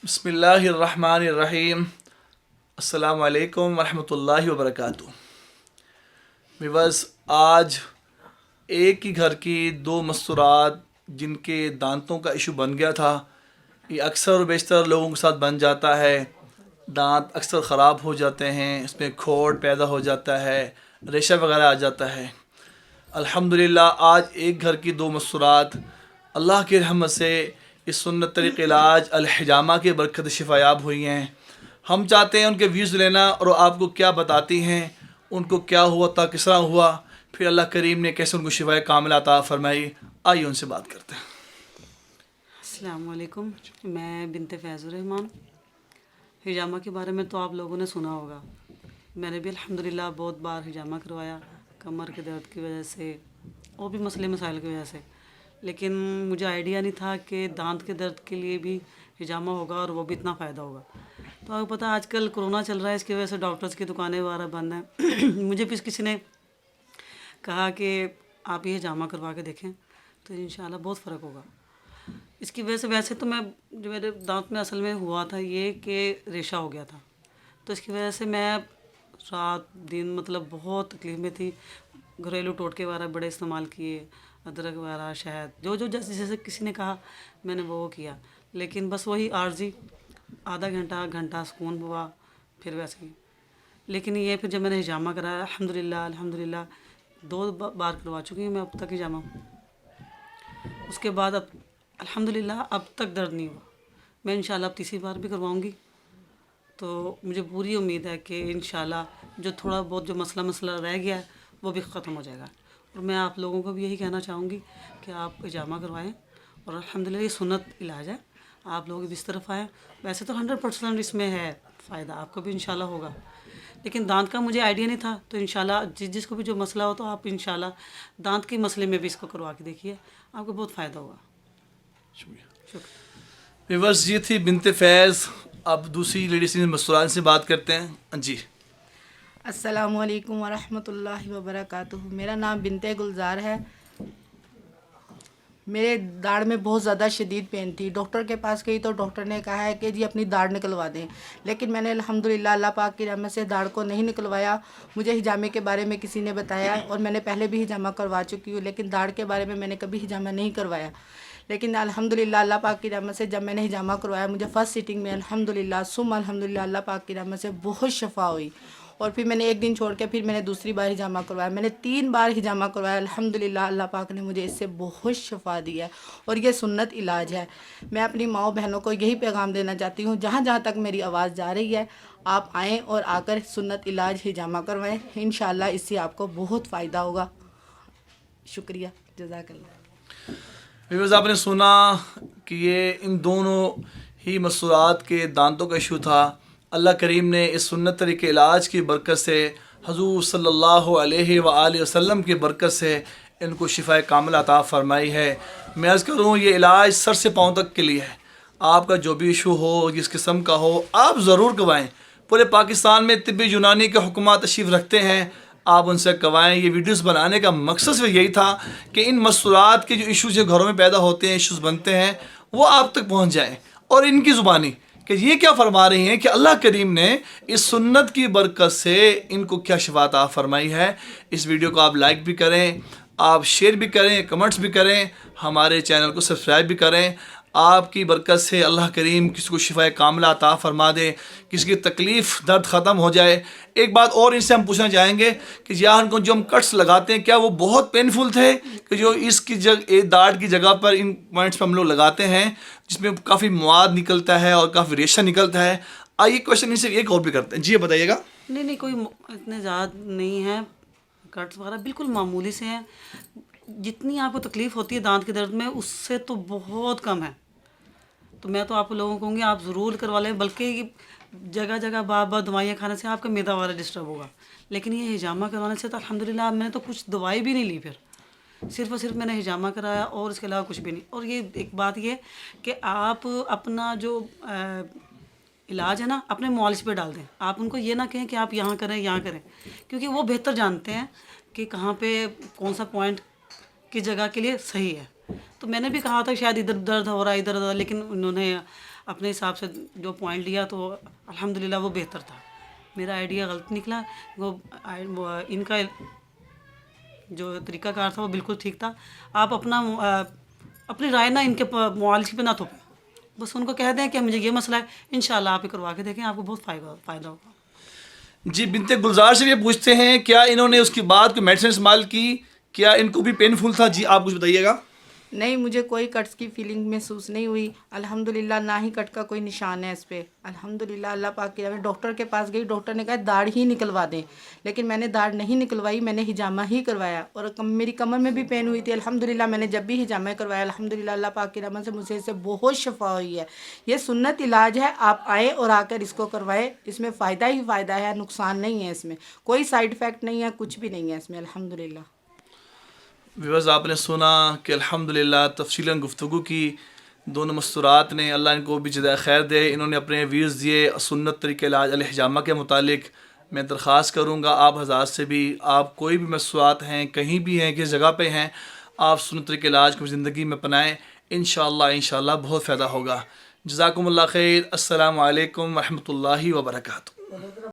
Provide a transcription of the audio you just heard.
بسم اللہ الرحمن الرحیم. السلام علیکم ورحمۃ اللہ وبرکاتہ. ویورز، آج ایک ہی گھر کی دو مستورات جن کے دانتوں کا ایشو بن گیا تھا، یہ اکثر و بیشتر لوگوں کے ساتھ بن جاتا ہے. دانت اکثر خراب ہو جاتے ہیں، اس میں کھوڑ پیدا ہو جاتا ہے، ریشہ وغیرہ آ جاتا ہے. الحمدللہ آج ایک گھر کی دو مستورات اللہ کی رحمت سے اس سنت طریق علاج الحجامہ کی برکت شفا یاب ہوئی ہیں. ہم چاہتے ہیں ان کے ویوز لینا اور وہ آپ کو کیا بتاتی ہیں، ان کو کیا ہوا تھا، کس طرح ہوا، پھر اللہ کریم نے کیسے ان کو شفا کامل عطا فرمائی. آئیے ان سے بات کرتے ہیں. السلام علیکم، میں بنت فیض الرحمان. حجامہ کے بارے میں تو آپ لوگوں نے سنا ہوگا. میں نے بھی الحمدللہ بہت بار حجامہ کروایا، کمر کے درد کی وجہ سے اور بھی مسئلے مسائل کی وجہ سے. لیکن مجھے آئیڈیا نہیں تھا کہ دانت کے درد کے لیے بھی حجامہ ہوگا اور وہ بھی اتنا فائدہ ہوگا. تو آپ کو پتہ آج کل کرونا چل رہا ہے، اس کی وجہ سے ڈاکٹرز کی دکانیں وغیرہ بند ہیں. مجھے بھی کسی نے کہا کہ آپ یہ حجامہ کروا کے دیکھیں تو انشاءاللہ بہت فرق ہوگا. اس کی وجہ سے ویسے تو جو میرے دانت میں اصل میں ہوا تھا یہ کہ ریشہ ہو گیا تھا، تو اس کی وجہ سے میں رات دن مطلب بہت تکلیف میں تھی. گھریلو ٹوٹکے وغیرہ بڑے استعمال کیے، ادرک وغیرہ، شہد، جو جیسے کسی نے کہا میں نے وہ کیا. لیکن بس وہی عارضی آدھا گھنٹہ سکون ہوا، پھر ویسے ہی. لیکن یہ پھر جب میں نے حجامہ کرایا الحمدللہ 2 بار کروا چکی ہوں میں اب تک حجامہ. اس کے بعد اب الحمدللہ اب تک درد نہیں ہوا. میں انشاءاللہ اب تیسری بار بھی کرواؤں گی. تو مجھے پوری امید ہے کہ انشاءاللہ جو تھوڑا بہت جو مسئلہ رہ گیا ہے وہ بھی ختم ہو جائے گا. اور میں آپ لوگوں کو بھی یہی کہنا چاہوں گی کہ آپ حجامہ کروائیں، اور الحمدللہ یہ سنت علاج ہے. آپ لوگ بھی اس طرف آئیں. ویسے تو 100% اس میں ہے فائدہ، آپ کو بھی انشاءاللہ ہوگا. لیکن دانت کا مجھے آئیڈیا نہیں تھا، تو انشاءاللہ جس کو بھی جو مسئلہ ہو تو آپ انشاءاللہ دانت کے مسئلے میں بھی اس کو کروا کے دیکھیے، آپ کو بہت فائدہ ہوگا. شکریہ. ویورز، یہ تھی بنت فیض. اب دوسری لیڈیز مستورات سے بات کرتے ہیں. جی السلام علیکم ورحمۃ اللہ وبرکاتہ. میرا نام بنت گلزار ہے. میرے داڑھ میں بہت زیادہ شدید پین تھی. ڈاکٹر کے پاس گئی تو ڈاکٹر نے کہا ہے کہ جی اپنی داڑھ نکلوا دیں. لیکن میں نے الحمدللہ اللہ پاک کی رحمت سے داڑھ کو نہیں نکلوایا. مجھے حجامے کے بارے میں کسی نے بتایا، اور میں نے پہلے بھی حجامہ کروا چکی ہوں، لیکن داڑھ کے بارے میں نے کبھی حجامہ نہیں کروایا. لیکن الحمدللہ اللہ پاک کی رحمت سے جب میں نے حجامہ کروایا مجھے فرسٹ سیٹنگ میں الحمدللہ اللہ پاک کی رحمت سے بہت شفا ہوئی. اور پھر میں نے ایک دن چھوڑ کے پھر میں نے دوسری بار حجامہ کروایا. میں نے 3 بار حجامہ کروایا. الحمدللہ اللہ پاک نے مجھے اس سے بہت شفا دی ہے، اور یہ سنت علاج ہے. میں اپنی ماؤں بہنوں کو یہی پیغام دینا چاہتی ہوں، جہاں جہاں تک میری آواز جا رہی ہے آپ آئیں اور آ کر سنت علاج حجامہ کروائیں. انشاءاللہ اس سے آپ کو بہت فائدہ ہوگا. شکریہ، جزاک اللہ. ویورز، آپ نے سنا کہ یہ ان دونوں ہی مستورات کے دانتوں کا ایشو تھا. اللہ کریم نے اس سنت طریقے علاج کی برکت سے، حضور صلی اللہ علیہ وآلہ وسلم کی برکت سے ان کو شفا کامل عطا فرمائی ہے. میں عرض کروں یہ علاج سر سے پاؤں تک کے لیے ہے. آپ کا جو بھی ایشو ہو، جس قسم کا ہو، آپ ضرور کروائیں. پورے پاکستان میں طب یونانی کے حکمات تشریف رکھتے ہیں، آپ ان سے کروائیں. یہ ویڈیوز بنانے کا مقصد صرف یہی تھا کہ ان مستورات کے جو ایشوز جو گھروں میں پیدا ہوتے ہیں، ایشوز بنتے ہیں، وہ آپ تک پہنچ جائیں، اور ان کی زبانی کہ یہ کیا فرما رہی ہیں کہ اللہ کریم نے اس سنت کی برکت سے ان کو کیا شفا عطا فرمائی ہے. اس ویڈیو کو آپ لائک بھی کریں، آپ شیئر بھی کریں، کمنٹس بھی کریں، ہمارے چینل کو سبسکرائب بھی کریں. آپ کی برکت سے اللہ کریم کسی کو شفا کاملہ عطا فرما دے، کسی کی تکلیف درد ختم ہو جائے. ایک بات اور ان سے ہم پوچھنا چاہیں گے کہ یہاں کو جو ہم کٹس لگاتے ہیں کیا وہ بہت پینفل تھے کہ جو اس کی داڑھ کی جگہ پر ان پوائنٹس پہ ہم لوگ لگاتے ہیں جس میں کافی مواد نکلتا ہے اور کافی ریشہ نکلتا ہے. آئیے کوشچن ان سے ایک اور بھی کرتے ہیں. جی بتائیے گا. نہیں کوئی اتنے زیادہ نہیں ہے. کٹس وغیرہ بالکل معمولی سے ہیں. جتنی آپ کو تکلیف ہوتی ہے دانت کے درد میں اس سے تو بہت کم ہے. تو میں تو آپ لوگوں کو کہوں گی آپ ضرور کروا لیں. بلکہ جگہ بار دوائیاں کھانے سے آپ کا معدہ وغیرہ ڈسٹرب ہوگا. لیکن یہ حجامہ کروانے سے تو الحمدللہ میں نے تو کچھ دوائی بھی نہیں لی. پھر صرف اور صرف میں نے حجامہ کرایا اور اس کے علاوہ کچھ بھی نہیں. اور یہ ایک بات یہ کہ آپ اپنا جو علاج ہے نا اپنے معالج پہ ڈال دیں. آپ ان کو یہ نہ کہیں کہ آپ یہاں کریں کیونکہ وہ بہتر جانتے ہیں کہ کہاں پہ کون سا پوائنٹ کس جگہ کے لیے صحیح ہے. تو میں نے بھی کہا تھا شاید ادھر درد ہو رہا ہے ادھر، لیکن انہوں نے اپنے حساب سے جو پوائنٹ لیا تو الحمدللہ وہ بہتر تھا. میرا آئیڈیا غلط نکلا. وہ ان کا جو طریقہ کار تھا وہ بالکل ٹھیک تھا. آپ اپنی رائے نہ ان کے معالجے پہ نہ تھوپیں. بس ان کو کہہ دیں کہ مجھے یہ مسئلہ ہے, انشاءاللہ آپ یہ کروا کے دیکھیں, آپ کو بہت فائدہ ہوگا. جی بنت گلزار سے یہ پوچھتے ہیں کیا انہوں نے اس کے بعد کوئی میڈیسن استعمال کی, کیا ان کو بھی پین فل تھا؟ جی آپ کچھ بتائیے گا. نہیں, مجھے کوئی کٹس کی فیلنگ محسوس نہیں ہوئی الحمدللہ, نہ ہی کٹ کا کوئی نشان ہے اس پہ الحمدللہ. اللہ پاک کی رحمت. ڈاکٹر کے پاس گئی, ڈاکٹر نے کہا داڑھ ہی نکلوا دیں, لیکن میں نے داڑھ نہیں نکلوائی, میں نے ہجامہ ہی کروایا. اور میری کمر میں بھی پین ہوئی تھی الحمدللہ, میں نے جب بھی ہجامہ کروایا الحمدللہ اللہ پاک کی رحمت سے مجھے اس سے بہت شفا ہوئی ہے. یہ سنت علاج ہے, آپ آئیں اور آ کر اس کو کروائیں. اس میں فائدہ ہی فائدہ ہے, نقصان نہیں ہے. اس میں کوئی سائیڈ افیکٹ نہیں ہے, کچھ بھی نہیں ہے اس میں الحمدللہ. ویورز آپ نے سنا کہ الحمدللہ تفصیلاً گفتگو کی دونوں مستورات نے. اللہ ان کو بھی جزائے خیر دے. انہوں نے اپنے ویوز دیے سنت طریقہ علاج الحجامہ کے متعلق. میں درخواست کروں گا آپ حضرات سے بھی, آپ کوئی بھی مستورات ہیں, کہیں بھی ہیں, کس جگہ پہ ہیں, آپ سنت طریقہ علاج کو زندگی میں اپنائیں. انشاءاللہ بہت فائدہ ہوگا. جزاکم اللہ خیر. السلام علیکم ورحمۃ اللہ وبرکاتہ.